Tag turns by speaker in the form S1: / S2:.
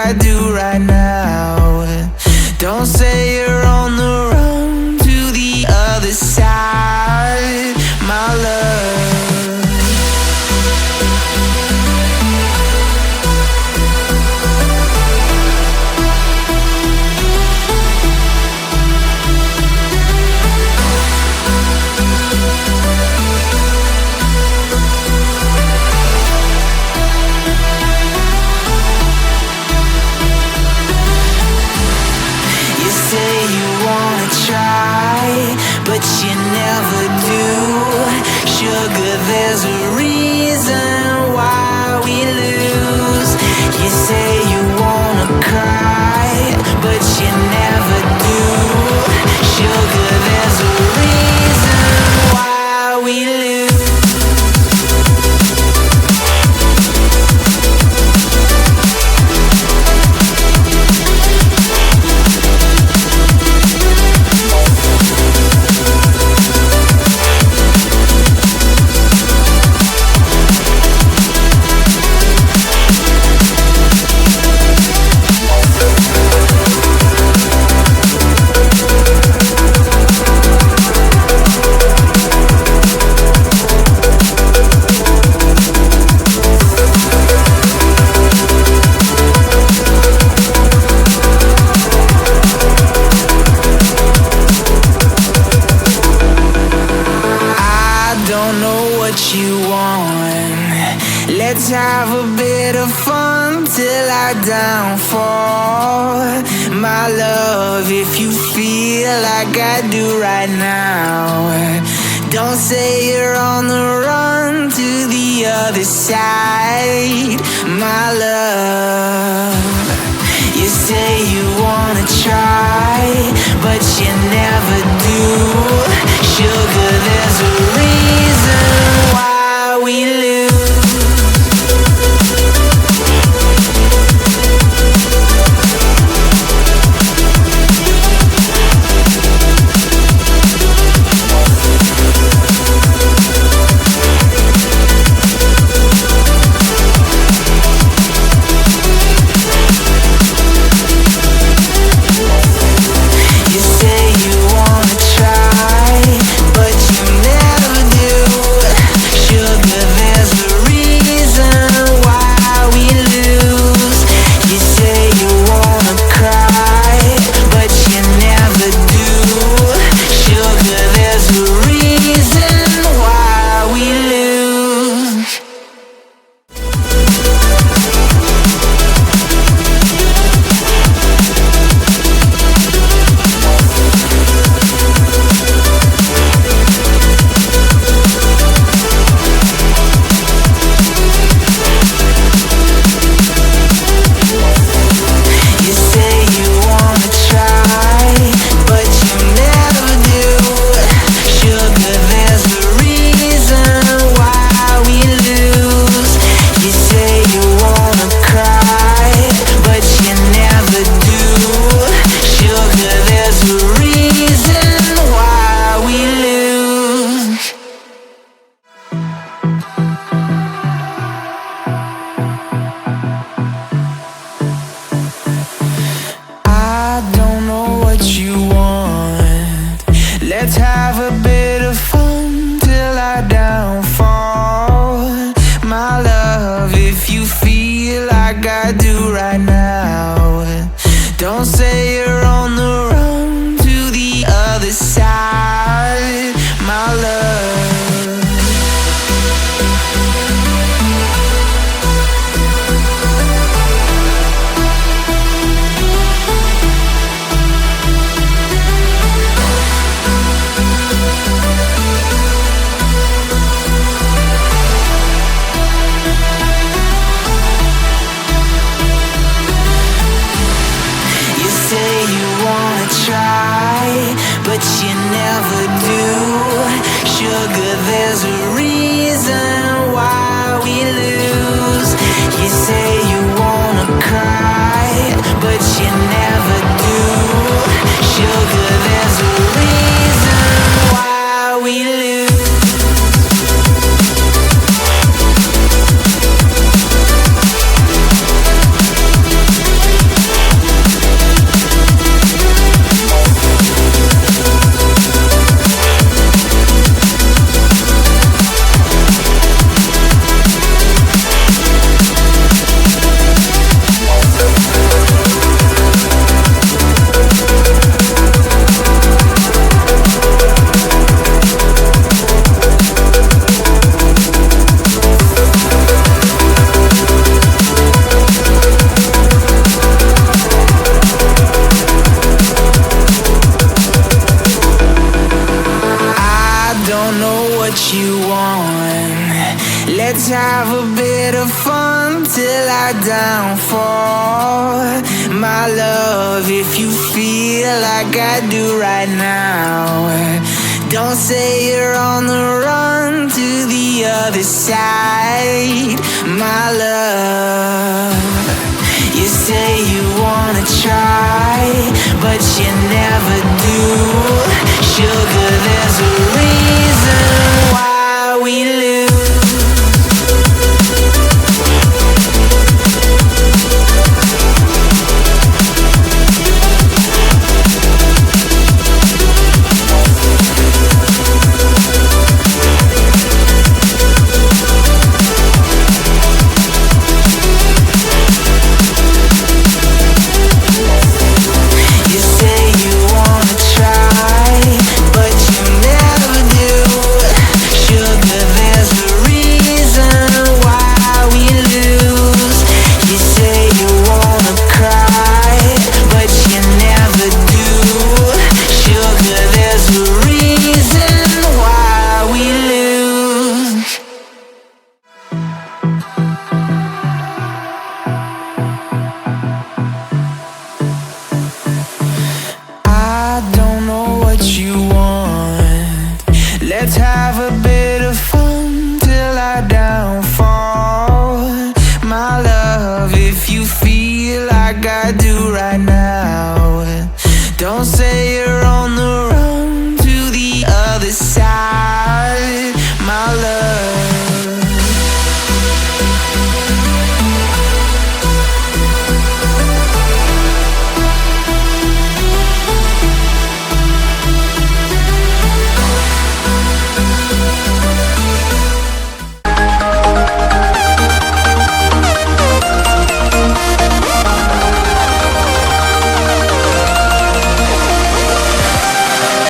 S1: I do right now. Don't say you're on the run to the other side, my love. But you never do. Sugar, there's a reason why we lose. You say you wanna cry, but you never do. Sugar, there's a reason why we lose. Let's have a bit of fun till I downfall, my love. If you feel like I do right now, don't say you're on the run to the other side, my love. You say you wanna try, but you never do. Sugar, there's a reason why we lose. Let's have a bit of fun till I downfall, my love. If you feel like I do right now, don't say you're on the run to the other side, my love. Let's have a bit of fun till I downfall. My love, if you feel like I do right now, don't say you're on the run to the other side. My love, you say you wanna try, but you never do. Sugar